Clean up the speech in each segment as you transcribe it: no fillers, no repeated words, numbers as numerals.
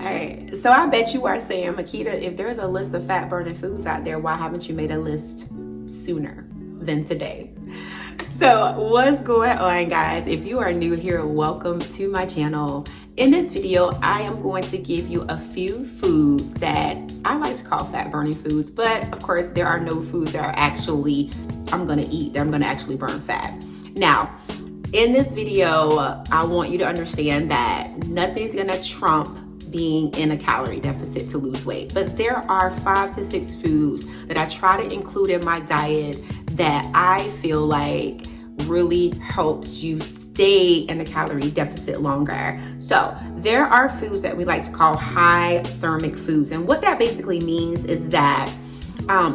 All right, so I bet you are saying, Makita, if there's a list of fat burning foods out there, why haven't you made a list sooner than today? So what's going on, guys? If you are new here, welcome to my channel. In this video, I am going to give you a few foods that I like to call fat burning foods, but of course there are no foods that are actually I'm gonna eat, that I'm gonna actually burn fat. Now, in this video, I want you to understand that nothing's gonna trump being in a calorie deficit to lose weight. But there are 5 to 6 foods that I try to include in my diet that I feel like really helps you stay in a calorie deficit longer. So there are foods that we like to call high thermic foods. And what that basically means is that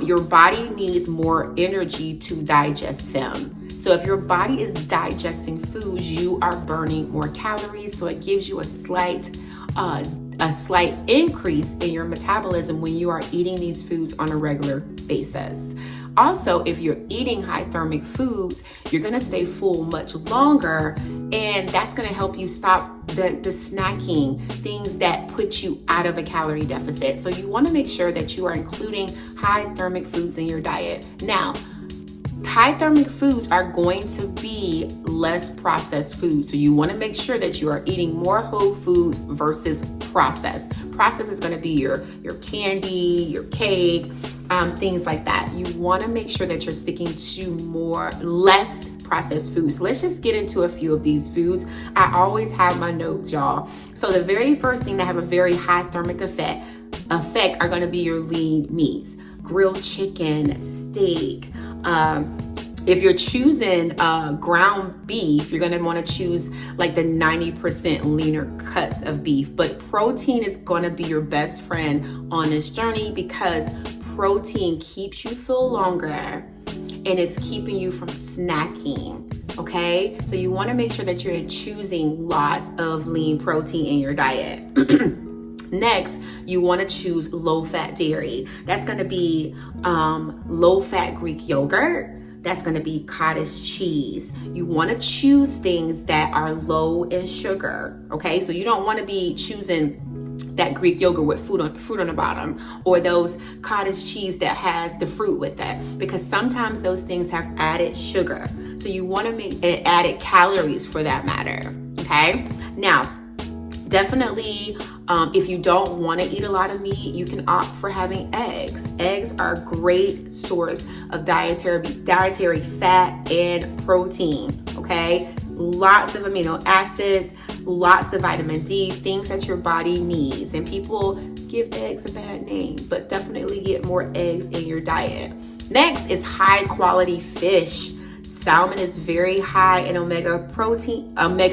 your body needs more energy to digest them. So if your body is digesting foods, you are burning more calories. So it gives you a slight increase in your metabolism when you are eating these foods on a regular basis. Also, if you're eating high thermic foods, you're gonna stay full much longer, and that's gonna help you stop the snacking, things that put you out of a calorie deficit. So you wanna make sure that you are including high thermic foods in your diet. Now, high thermic foods are going to be less processed foods. So you want to make sure that you are eating more whole foods versus processed. Processed is going to be your candy, your cake, things like that. You want to make sure that you're sticking to less processed foods. Let's just get into a few of these foods. I always have my notes, y'all. So the very first thing that have a very high thermic effect are going to be your lean meats, grilled chicken, steak. If you're choosing ground beef, you're gonna wanna choose like the 90% leaner cuts of beef. But protein is gonna be your best friend on this journey because protein keeps you full longer and it's keeping you from snacking, okay? So you wanna make sure that you're choosing lots of lean protein in your diet. Next, you want to choose low-fat dairy. That's going to be low-fat Greek yogurt. That's going to be cottage cheese. You want to choose things that are low in sugar, okay? So you don't want to be choosing that Greek yogurt with fruit on the bottom, or those cottage cheese that has the fruit with that, because sometimes those things have added sugar. So you want to make it added calories for that matter, okay? Now, definitely, if you don't want to eat a lot of meat, you can opt for having eggs. Eggs are a great source of dietary fat and protein, okay? Lots of amino acids, lots of vitamin D, things that your body needs. And people give eggs a bad name, but definitely get more eggs in your diet. Next is high quality fish. Salmon is very high in omega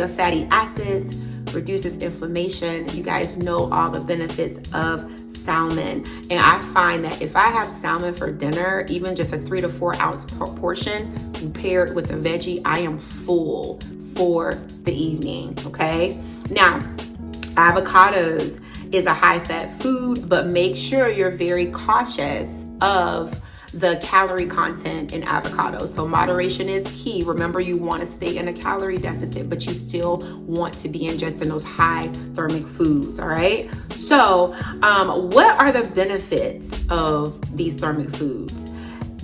fatty acids, reduces inflammation. You guys know all the benefits of salmon. And I find that if I have salmon for dinner, even just a 3 to 4 ounce portion paired with a veggie, I am full for the evening, okay? Now, avocados is a high fat food, but make sure you're very cautious of the calorie content in avocados. So moderation is key. Remember, you want to stay in a calorie deficit, but you still want to be ingesting those high thermic foods, all right? So what are the benefits of these thermic foods?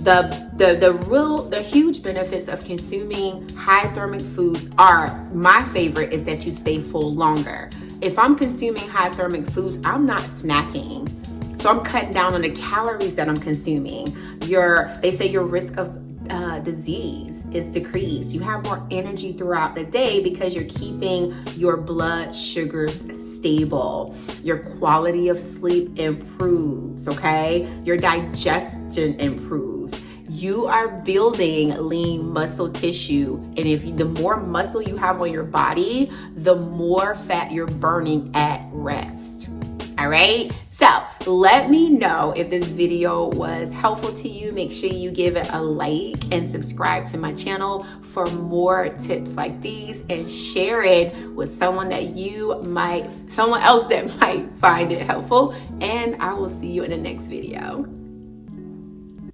The huge benefits of consuming high thermic foods are, my favorite is that you stay full longer. If I'm consuming high thermic foods, I'm not snacking. So I'm cutting down on the calories that I'm consuming. They say your risk of disease is decreased. You have more energy throughout the day because you're keeping your blood sugars stable. Your quality of sleep improves, okay? Your digestion improves. You are building lean muscle tissue. And the more muscle you have on your body, the more fat you're burning at rest. All right, so let me know if this video was helpful to you. Make sure you give it a like and subscribe to my channel for more tips like these, and share it with someone else that might find it helpful. And I will see you in the next video.